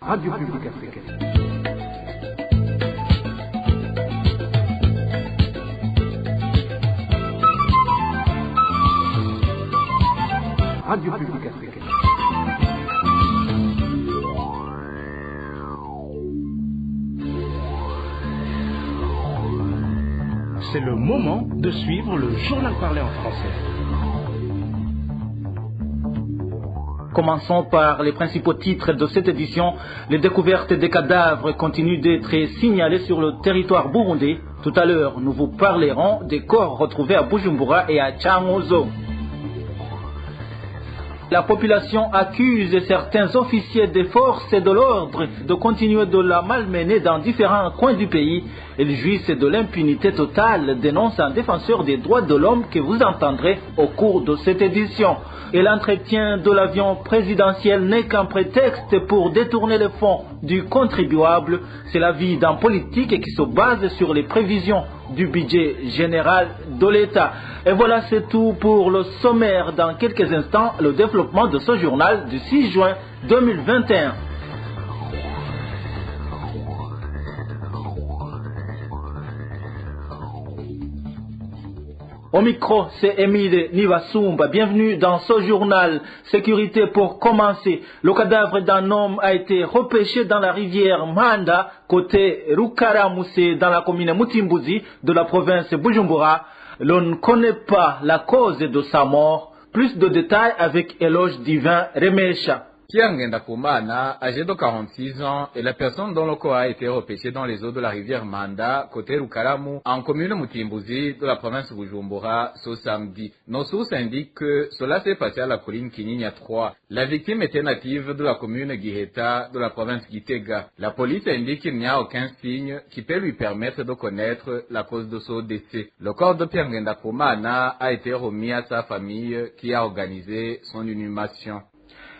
Radio Publique Africaine. Radio Publique Africaine. C'est le moment de suivre le journal parlé en français. Commençons par les principaux titres de cette édition. Les découvertes des cadavres continuent d'être signalées sur le territoire burundais. Tout à l'heure, nous vous parlerons des corps retrouvés à Bujumbura et à Changuzo. La population accuse certains officiers des forces de l'ordre de continuer de la malmener dans différents coins du pays. Ils jouissent de l'impunité totale, dénonce un défenseur des droits de l'homme que vous entendrez au cours de cette édition. Et l'entretien de l'avion présidentiel n'est qu'un prétexte pour détourner les fonds du contribuable. C'est l'avis d'un politique qui se base sur les prévisions du budget général de l'État. Et voilà, c'est tout pour le sommaire. Dans quelques instants, le développement de ce journal du 6 juin 2021. Au micro, c'est Émile Nivasumba. Bienvenue dans ce journal. Sécurité pour commencer. Le cadavre d'un homme a été repêché dans la rivière Manda, côté Rukaramuse, dans la commune Mutimbuzi de la province Bujumbura. L'on ne connaît pas la cause de sa mort. Plus de détails avec Éloge Divin Remesha. Pierre Ngendakumana, âgé de 46 ans, est la personne dont le corps a été repêché dans les eaux de la rivière Manda, côté Rukaramu, en commune Mutimbuzi de la province Bujumbura, ce samedi. Nos sources indiquent que cela s'est passé à la colline Kinyinya 3. La victime était native de la commune Giheta de la province Gitega. La police indique qu'il n'y a aucun signe qui peut lui permettre de connaître la cause de son décès. Le corps de Pierre Ngendakumana a été remis à sa famille qui a organisé son inhumation.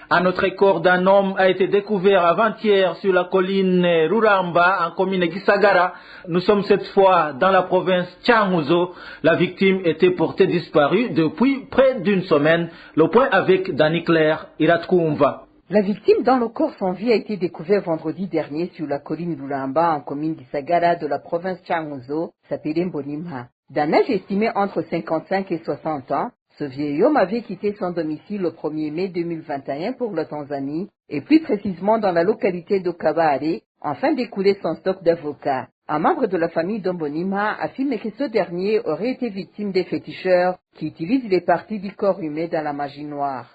Un autre corps d'un homme a été découvert avant-hier sur la colline Ruramba, en commune Gisagara. Nous sommes cette fois dans la province Changuzo. La victime était portée disparue depuis près d'une semaine. Le point avec Dani Claire Iratkoumva. La victime dans le corps sans vie a été découverte vendredi dernier sur la colline Ruramba, en commune Gisagara de la province Changuzo, s'appelait Mbonimha. D'un âge estimé entre 55 et 60 ans, ce vieil homme avait quitté son domicile le 1er mai 2021 pour la Tanzanie, et plus précisément dans la localité de Kabare, afin d'écouler son stock d'avocats. Un membre de la famille d'Ombonima affirme que ce dernier aurait été victime des féticheurs qui utilisent les parties du corps humain dans la magie noire.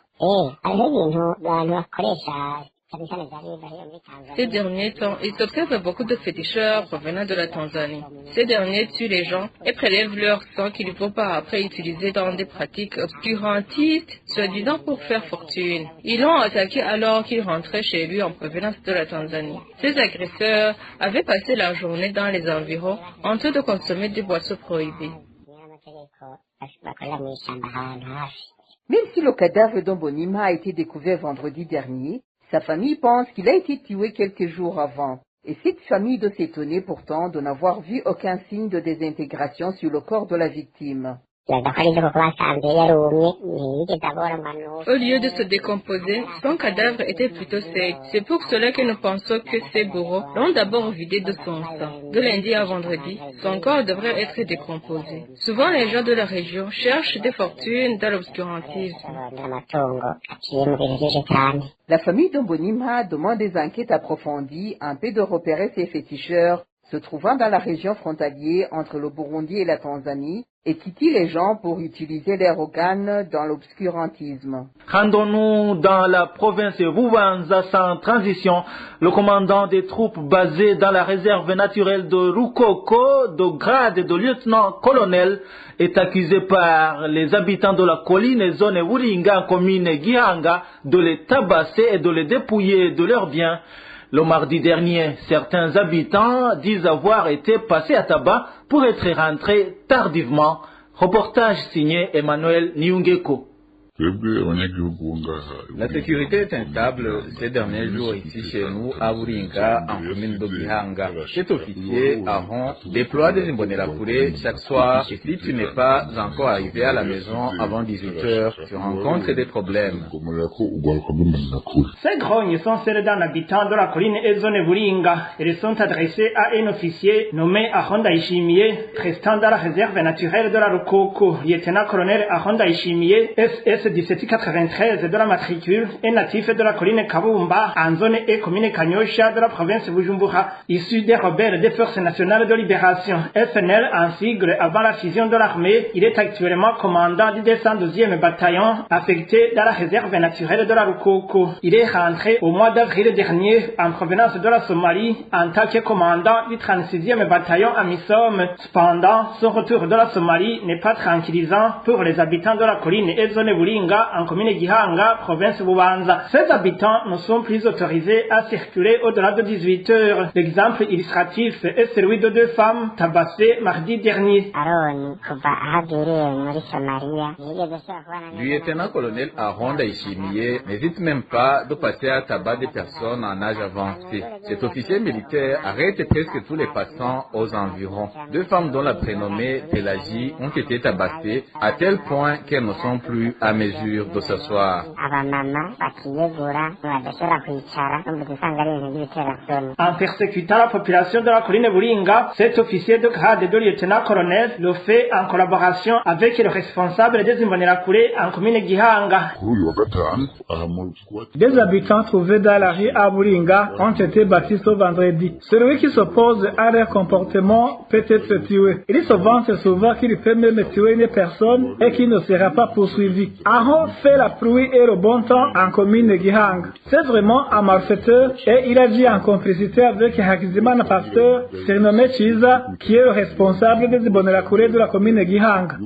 Ces derniers temps, ils observent beaucoup de féticheurs provenant de la Tanzanie. Ces derniers tuent les gens et prélèvent leur sang qu'ils vont par après utiliser dans des pratiques obscurantistes, soi-disant pour faire fortune. Ils l'ont attaqué alors qu'il rentrait chez lui en provenance de la Tanzanie. Ces agresseurs avaient passé la journée dans les environs en train de consommer des boissons prohibées. Même si le cadavre d'Ombonima a été découvert vendredi dernier, sa famille pense qu'il a été tué quelques jours avant. Et cette famille doit s'étonner pourtant de n'avoir vu aucun signe de désintégration sur le corps de la victime. Au lieu de se décomposer, son cadavre était plutôt sec. C'est pour cela que nous pensons que ses bourreaux l'ont d'abord vidé de son sang. De lundi à vendredi, son corps devrait être décomposé. Souvent, les gens de la région cherchent des fortunes dans l'obscurantisme. La famille d'Ombonimha demande des enquêtes approfondies en paix de repérer ces féticheurs se trouvant dans la région frontalière entre le Burundi et la Tanzanie et qui tue les gens pour utiliser leurs organes dans l'obscurantisme. Rendons-nous dans la province Bubanza sans transition. Le commandant des troupes basées dans la réserve naturelle de Rukoko, de grade de lieutenant-colonel, est accusé par les habitants de la colline zone Wuringa, commune Gihanga, de les tabasser et de les dépouiller de leurs biens. Le mardi dernier, certains habitants disent avoir été passés à tabac pour être rentrés tardivement. Reportage signé Emmanuel Niungeko. La sécurité est instable ces derniers jours ici chez nous à Buringa, en commune de Gihanga. Cet officier, Aaron, déploie des Imbonerakure chaque soir et si tu n'es pas encore arrivé à la maison avant 18h, tu rencontres des problèmes. Ces grognes sont celles d'un habitant de la colline et zone Buringa. Elles sont adressées à un officier nommé Aaron Daishimiye, restant dans la réserve naturelle de la Rukoko. Lieutenant-colonel Aaron Daishimiye, SS 1793 de la matricule, est natif de la colline Kabumba, en zone et commune Kanyosha de la province Bujumbura, issu des rebelles des Forces nationales de libération, FNL en sigle avant la fusion de l'armée. Il est actuellement commandant du 212e bataillon, affecté dans la réserve naturelle de la Rukoko. Il est rentré au mois d'avril dernier en provenance de la Somalie en tant que commandant du 36e bataillon à Misom. Cependant, son retour de la Somalie n'est pas tranquillisant pour les habitants de la colline et zone Buringa en commune Gihanga, province Bubanza. Ces habitants ne sont plus autorisés à circuler au-delà de 18 heures. L'exemple illustratif est celui de 2 femmes tabassées mardi dernier. Lieutenant-colonel Aaron Daishimiye n'hésite même pas de passer à tabac des personnes en âge avancé. Cet officier militaire arrête presque tous les passants aux environs. 2 femmes dont la prénommée Pélagie ont été tabassées à tel point qu'elles ne sont plus à mesure de s'asseoir. En persécutant la population de la colline Buringa, cet officier de grade de lieutenant-colonel le fait en collaboration avec le responsable des Imbonerakure en commune Gihanga. Des habitants trouvés dans la rue à Buringa ont été battus ce vendredi. Celui qui s'oppose à leur comportement peut être tué. Il se vante souvent qu'il peut même tuer une personne et qu'il ne sera pas poursuivi. Aaron fait la pluie et le bon temps en commune Gihanga. C'est vraiment un malfaiteur et il agit en complicité avec Hakizimana Pasteur, surnommé Chiza, qui est le responsable des Imbonerakure de la commune Gihanga.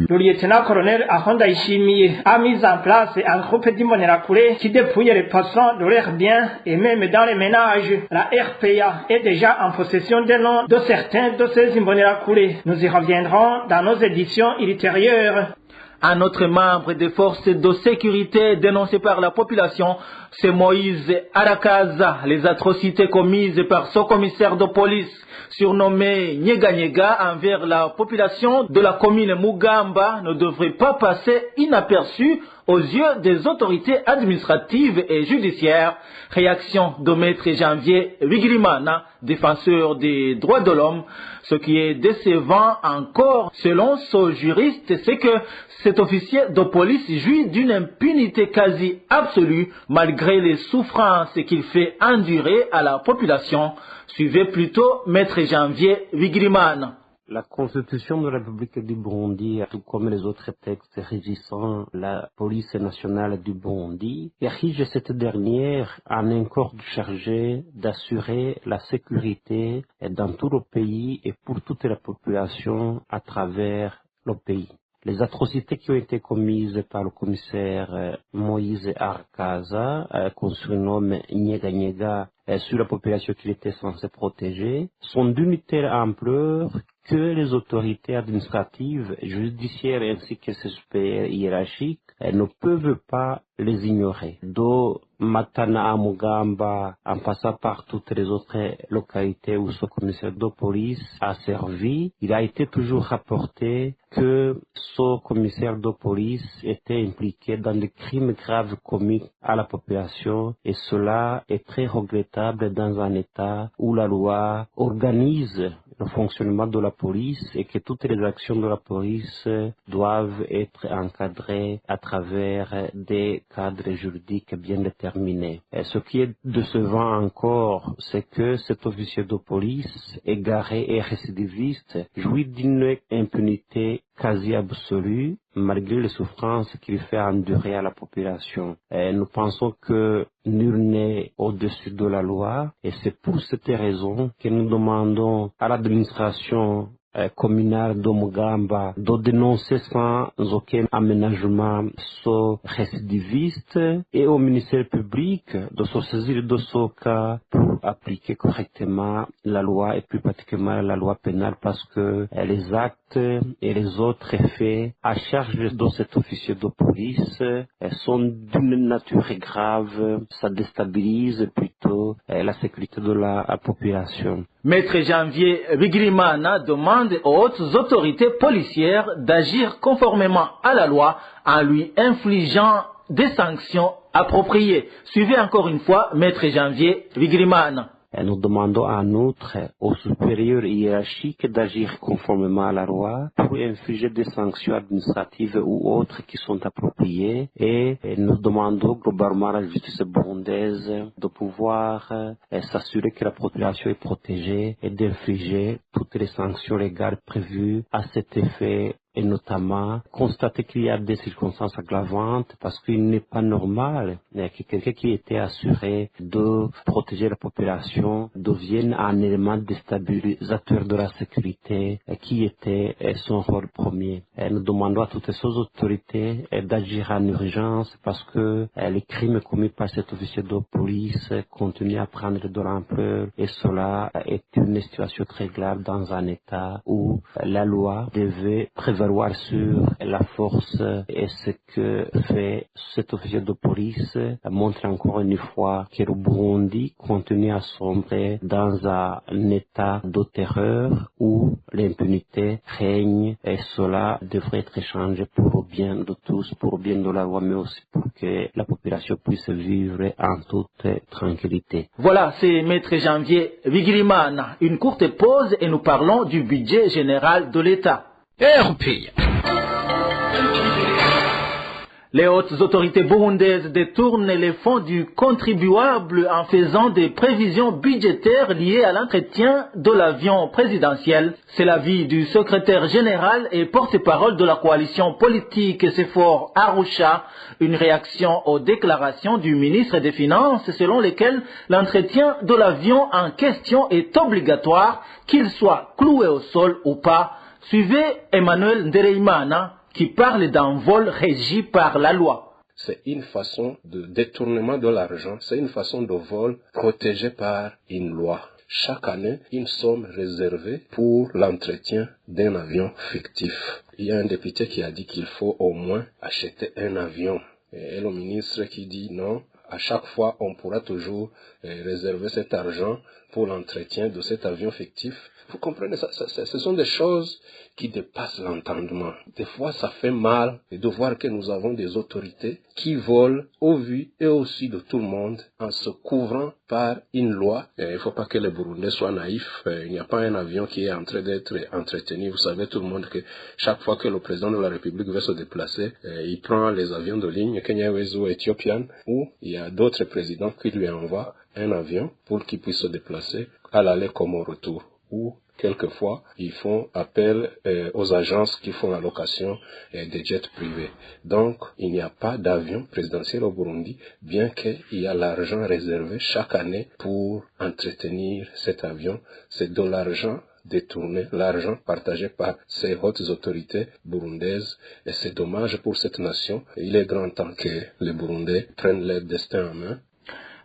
Le lieutenant-colonel Aaron Daishimiye a mis en place un groupe d'Imbonerakure qui dépouille les passants de leurs biens et même dans les ménages. La RPA est déjà en possession des noms de certains de ces Imbonerakure. Nous y reviendrons dans nos éditions ultérieures. Un autre membre des forces de sécurité dénoncé par la population, c'est Moïse Arakaza. Les atrocités commises par son commissaire de police, surnommé Nyega Nyega, envers la population de la commune Mugamba ne devraient pas passer inaperçues aux yeux des autorités administratives et judiciaires. Réaction de maître Janvier Wigirimana, défenseur des droits de l'homme. Ce qui est décevant encore, selon ce juriste, c'est que cet officier de police jouit d'une impunité quasi absolue malgré les souffrances qu'il fait endurer à la population. Suivez plutôt maître Janvier Wigirimana. La Constitution de la République du Burundi, tout comme les autres textes régissant la police nationale du Burundi, érige cette dernière en un corps chargé d'assurer la sécurité dans tout le pays et pour toute la population à travers le pays. Les atrocités qui ont été commises par le commissaire Moïse Arakaza, qu'on surnomme Nyega Nyega, sur la population qu'il était censé protéger, sont d'une telle ampleur que les autorités administratives, judiciaires ainsi que ses supérieurs hiérarchiques ne peuvent pas les ignorer. De Matana à Mugamba, en passant par toutes les autres localités où ce commissaire de police a servi, il a été toujours rapporté que ce commissaire de police était impliqué dans des crimes graves commis à la population et cela est très regrettable dans un État où la loi organise le fonctionnement de la police et que toutes les actions de la police doivent être encadrées à travers des cadres juridiques bien déterminés. Et ce qui est décevant encore, c'est que cet officier de police, égaré et récidiviste, jouit d'une impunité quasi absolue, malgré les souffrances qu'il fait endurer à la population. Et nous pensons que nul n'est au-dessus de la loi et c'est pour cette raison que nous demandons à l'administration communale de Mugamba de dénoncer sans aucun aménagement ce récidiviste et au ministère public de se saisir de ce cas pour appliquer correctement la loi et plus particulièrement la loi pénale parce que les actes et les autres faits à charge de cet officier de police sont d'une nature grave, ça déstabilise plutôt la sécurité de la population. Maître Janvier Bigirimana demande aux hautes autorités policières d'agir conformément à la loi en lui infligeant des sanctions appropriées. Suivez encore une fois Maître Janvier Bigirimana. Nous demandons en outre aux supérieurs hiérarchiques d'agir conformément à la loi pour infliger des sanctions administratives ou autres qui sont appropriées et nous demandons globalement à la justice burundaise de pouvoir s'assurer que la population est protégée et d'infliger toutes les sanctions légales prévues à cet effet et notamment constater qu'il y a des circonstances aggravantes parce qu'il n'est pas normal que quelqu'un qui était assuré de protéger la population devienne un élément déstabilisateur de la sécurité qui était son rôle premier. Et nous demandons à toutes ces autorités d'agir en urgence parce que les crimes commis par cet officier de police continuent à prendre de l'ampleur et cela est une situation très grave dans un État où la loi devait prévaloir sur la force et ce que fait cet officier de police montre encore une fois que le Burundi continue à sombrer dans un état de terreur où l'impunité règne et cela devrait être changé pour le bien de tous, pour le bien de la loi mais aussi pour que la population puisse vivre en toute tranquillité. Voilà, c'est Maître Janvier Bigirimana. Une courte pause et nous parlons du budget général de l'État. RPI. Les hautes autorités burundaises détournent les fonds du contribuable en faisant des prévisions budgétaires liées à l'entretien de l'avion présidentiel. C'est l'avis du secrétaire général et porte-parole de la coalition politique CEFOR Arusha, une réaction aux déclarations du ministre des Finances selon lesquelles l'entretien de l'avion en question est obligatoire, qu'il soit cloué au sol ou pas. Suivez Emmanuel Ndereimana qui parle d'un vol régi par la loi. C'est une façon de détournement de l'argent, c'est une façon de vol protégée par une loi. Chaque année, une somme réservée pour l'entretien d'un avion fictif. Il y a un député qui a dit qu'il faut au moins acheter un avion. Et le ministre qui dit non, à chaque fois on pourra toujours réserver cet argent pour l'entretien de cet avion fictif. Vous comprenez, ce sont des choses qui dépassent l'entendement. Des fois, ça fait mal de voir que nous avons des autorités qui volent au vu et au su de tout le monde en se couvrant par une loi. Il ne faut pas que les Burundais soient naïfs. Il n'y a pas un avion qui est en train d'être entretenu. Vous savez tout le monde que chaque fois que le président de la République veut se déplacer, il prend les avions de ligne Kenya Airways ou Ethiopian, où il y a d'autres présidents qui lui envoient un avion pour qu'il puisse se déplacer à l'aller comme au retour. Ou quelquefois, ils font appel aux agences qui font la location des jets privés. Donc, il n'y a pas d'avion présidentiel au Burundi, bien qu'il y a l'argent réservé chaque année pour entretenir cet avion. C'est de l'argent détourné, l'argent partagé par ces hautes autorités burundaises. Et c'est dommage pour cette nation. Il est grand temps que les Burundais prennent leur destin en main.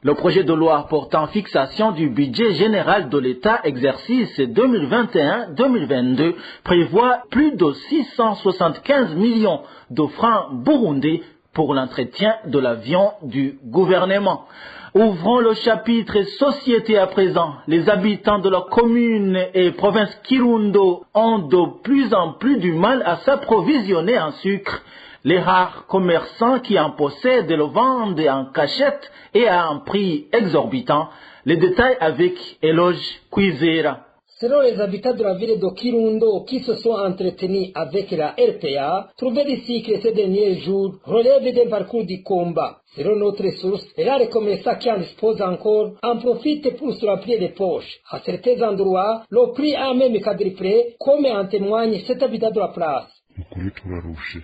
Le projet de loi portant fixation du budget général de l'État exercice 2021-2022 prévoit plus de 675 millions de francs burundais pour l'entretien de l'avion du gouvernement. Ouvrons le chapitre société à présent. Les habitants de la commune et province Kirundo ont de plus en plus du mal à s'approvisionner en sucre. Les rares commerçants qui en possèdent le vendent en cachette et à un prix exorbitant. Les détails avec Eloge Kwizera. Selon les habitants de la ville de Kirundo qui se sont entretenus avec la RPA, trouver des cycles ces derniers jours relève d'un parcours du combat. Selon notre source, les rares commerçants qui en disposent encore en profitent pour se remplir les poches. À certains endroits, le prix a même quadruplé, comme en témoigne cet habitant de la place. Ukuri turarushe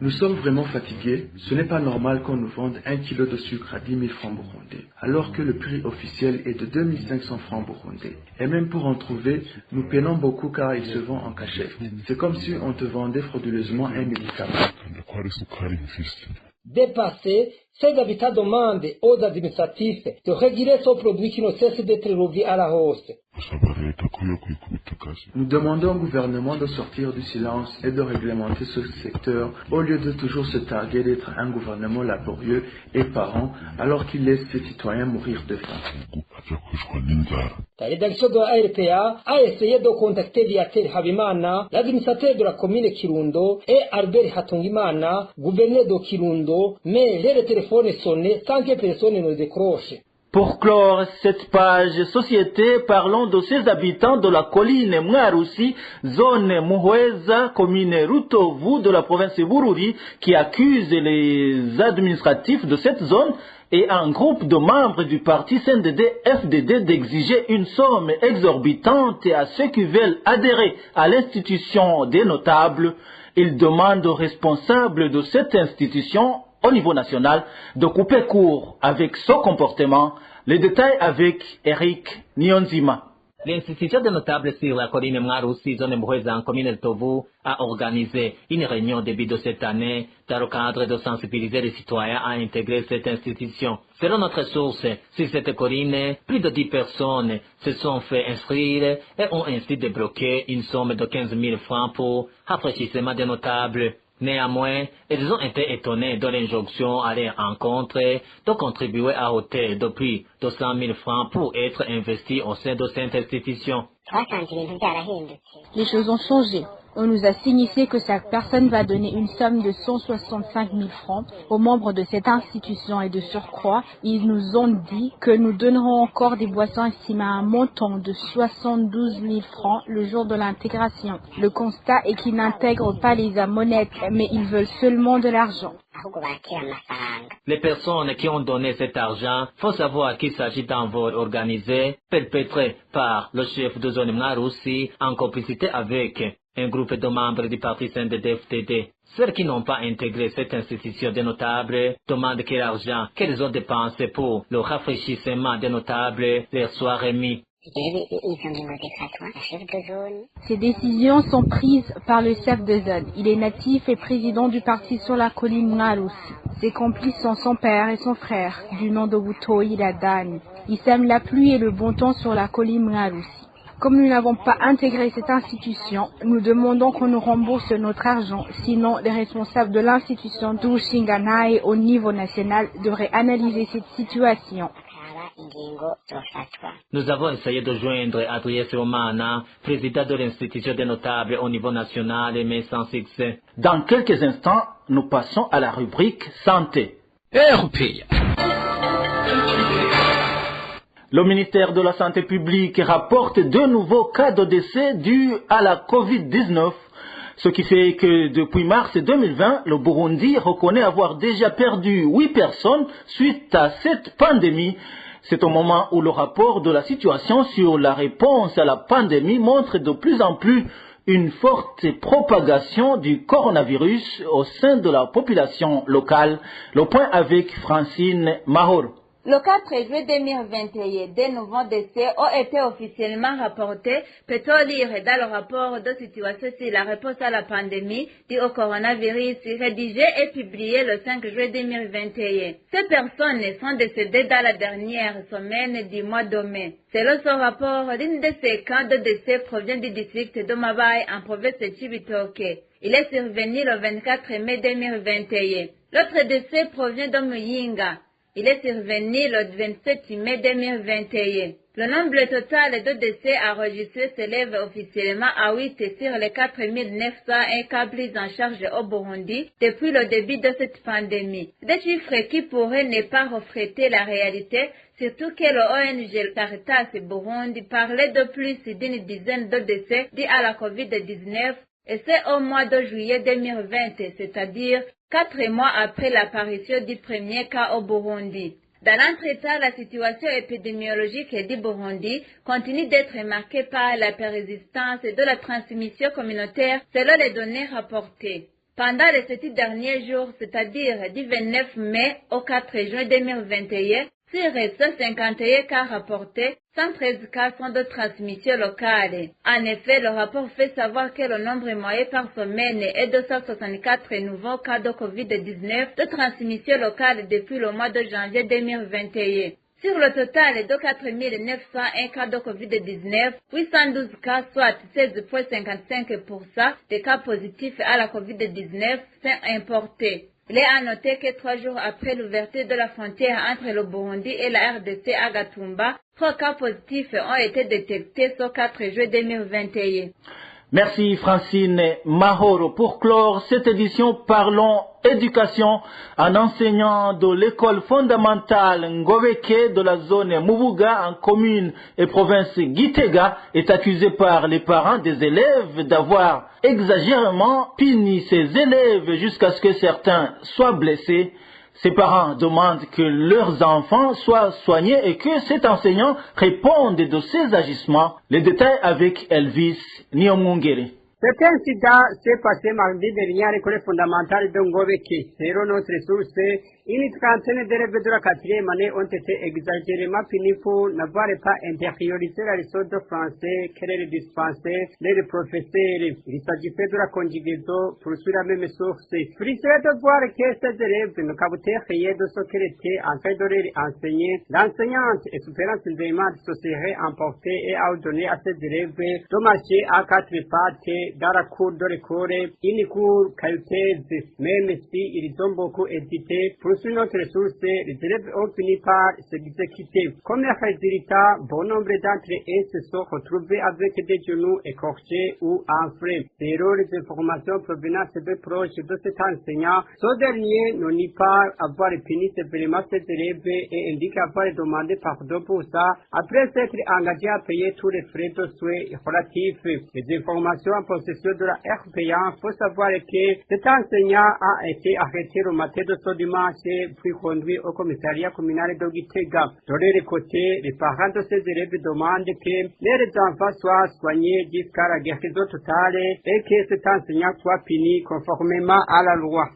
Nous sommes vraiment fatigués. Ce n'est pas normal qu'on nous vende 1 kilo de sucre à 10 000 francs burundais, alors que le prix officiel est de 2 500 francs burundais. Et même pour en trouver, nous peinons beaucoup car il se vend en cachette. C'est comme si on te vendait frauduleusement un médicament. Dépassé, ces habitats demandent aux administratifs de réguler ce produit qui ne cesse d'être revu à la hausse. Nous demandons au gouvernement de sortir du silence et de réglementer ce secteur au lieu de toujours se targuer d'être un gouvernement laborieux et parent alors qu'il laisse ses citoyens mourir de faim. La rédaction de la RPA a essayé de contacter Viatel Habimana, l'administrateur de la commune Kirundo, et Albert Hatungimana, gouverneur de Kirundo, mais les téléphones sonnaient sans que personne ne décroche. Pour clore cette page société, parlons de ces habitants de la colline Mwarusi, zone Muhweza, commune Rutovu de la province Bururi, qui accusent les administratifs de cette zone et un groupe de membres du parti CNDD-FDD d'exiger une somme exorbitante à ceux qui veulent adhérer à l'institution des notables. Ils demandent aux responsables de cette institution au niveau national de couper court avec ce comportement. Les détails avec Eric Nyonzima. L'institution des notables sur la colline Mwarusi, zone Muhweza en commune de Tovu, a organisé une réunion début de cette année dans le cadre de sensibiliser les citoyens à intégrer cette institution. Selon notre source, sur cette colline, plus de 10 personnes se sont fait inscrire et ont ainsi débloqué une somme de 15 000 francs pour rafraîchissement des notables. Néanmoins, ils ont été étonnés de l'injonction à leur rencontre de contribuer à hauteur de plus de 100 000 francs pour être investis au sein de cette institution. Les choses ont changé. On nous a signifié que chaque personne va donner une somme de 165 000 francs aux membres de cette institution et de surcroît, ils nous ont dit que nous donnerons encore des boissons estimées à un montant de 72 000 francs le jour de l'intégration. Le constat est qu'ils n'intègrent pas les amonettes, mais ils veulent seulement de l'argent. Les personnes qui ont donné cet argent font savoir qu'il s'agit d'un vol organisé, perpétré par le chef de zone Mwarusi en complicité avec un groupe de membres du parti CNDD-FDD. Ceux qui n'ont pas intégré cette institution des notables demandent que l'argent qu'ils ont dépensé pour le rafraîchissement des notables leur soit remis. Ces décisions sont prises par le chef de zone. Il est natif et président du parti sur la colline Mwarusi. Ses complices sont son père et son frère, du nom de Butoi Ladani. Ils sèment la pluie et le bon temps sur la colline Mwarusi. Comme nous n'avons pas intégré cette institution, nous demandons qu'on nous rembourse notre argent. Sinon, les responsables de l'institution d'Ushinganae au niveau national devraient analyser cette situation. Nous avons essayé de joindre Adrien Seomana, président de l'institution des notables au niveau national, mais sans succès. Dans quelques instants, nous passons à la rubrique santé. Le ministère de la Santé publique rapporte 2 nouveaux cas de décès dus à la Covid-19, ce qui fait que depuis mars 2020, le Burundi reconnaît avoir déjà perdu 8 personnes suite à cette pandémie. C'est au moment où le rapport de la situation sur la réponse à la pandémie montre de plus en plus une forte propagation du coronavirus au sein de la population locale. Le point avec Francine Mahor. Le 4 juillet 2021, des nouveaux décès ont été officiellement rapportés. Peut-on lire dans le rapport de situation sur la réponse à la pandémie due au coronavirus rédigé et publié le 5 juillet 2021. Ces personnes sont décédées dans la dernière semaine du mois de mai. Selon ce rapport, l'une de ces cas de décès provient du district de Mabaye en province de Chibitoke. Il est survenu le 24 mai 2021. L'autre décès provient de Muyinga. Il est survenu le 27 mai 2021. Le nombre total de décès enregistrés s'élève officiellement à 8 sur les 4 901 cas pris en charge au Burundi depuis le début de cette pandémie. Des chiffres qui pourraient ne pas refléter la réalité, surtout que l'ONG Caritas Burundi parlait de plus d'une dizaine de décès dus à la COVID-19, et c'est au mois de juillet 2020, c'est-à-dire 4 mois après l'apparition du premier cas au Burundi. Dans l'entretemps, la situation épidémiologique du Burundi continue d'être marquée par la persistance de la transmission communautaire selon les données rapportées. Pendant les 7 derniers jours, c'est-à-dire du 29 mai au 4 juin 2021, sur 151 cas rapportés, 113 cas sont de transmission locale. En effet, le rapport fait savoir que le nombre moyen par semaine est de 264 nouveaux cas de COVID-19 de transmission locale depuis le mois de janvier 2021. Sur le total de 4 901 cas de COVID-19, 812 cas, soit 16,55% des cas positifs à la COVID-19 sont importés. Il est à noter que 3 jours après l'ouverture de la frontière entre le Burundi et la RDC à Gatumba, 3 cas positifs ont été détectés ce 4 juillet 2021. Merci Francine Mahoro. Pour clore cette édition, parlons éducation. Un enseignant de l'école fondamentale Ngobeke de la zone Mubuga en commune et province Gitega est accusé par les parents des élèves d'avoir exagérément puni ses élèves jusqu'à ce que certains soient blessés. Ses parents demandent que leurs enfants soient soignés et que cet enseignant réponde de ses agissements. Les détails avec Elvis Niomungere. Cet incident s'est passé mardi dernier à l'école fondamentale de Ngobeke. Selon notre source, une trentaine d'élèves de la 4e année ont été exagérément punis pour n'avoir pas intériorisé la leçon de français qu'elle les dispensait les professeurs. Il s'agissait de la conjugaison, poursuit la même source. Frustré de voir que ces élèves ne captaient rien de ce qu'elle était en train de leur enseigner, l'enseignante, espérant simplement se serait emportée et a ordonné à ses élèves de marcher à 4 pattes dans la cour de l'école, une cour caillouteuse, même si ils ont beaucoup hésité. Poursuit notre ressource, les élèves ont fini par s'exécuter. Comme résultat, bon nombre d'entre eux se sont retrouvés avec des genoux écorchés ou enflés. Selon les informations provenant de proches de cet enseignant, ce dernier ne nie pas avoir puni sévèrement ses élèves et indique avoir demandé pardon pour ça, après s'être engagé à payer tous les frais de soins relatifs. Les informations en possession de la RPA, faut savoir que cet enseignant a été arrêté le matin de ce dimanche puis conduit au commissariat communal de Gitega. De leur côté, les parents de ces élèves demandent que leurs enfants soient soignés jusqu'à la guérison totale et que cet enseignant soit puni conformément à la loi.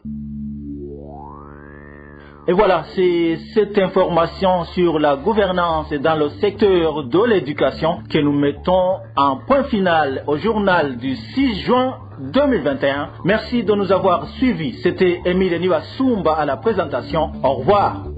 Et voilà, c'est cette information sur la gouvernance dans le secteur de l'éducation que nous mettons en point final au journal du 6 juin 2021. Merci de nous avoir suivis. C'était Émile Niwa Sumba à la présentation. Au revoir.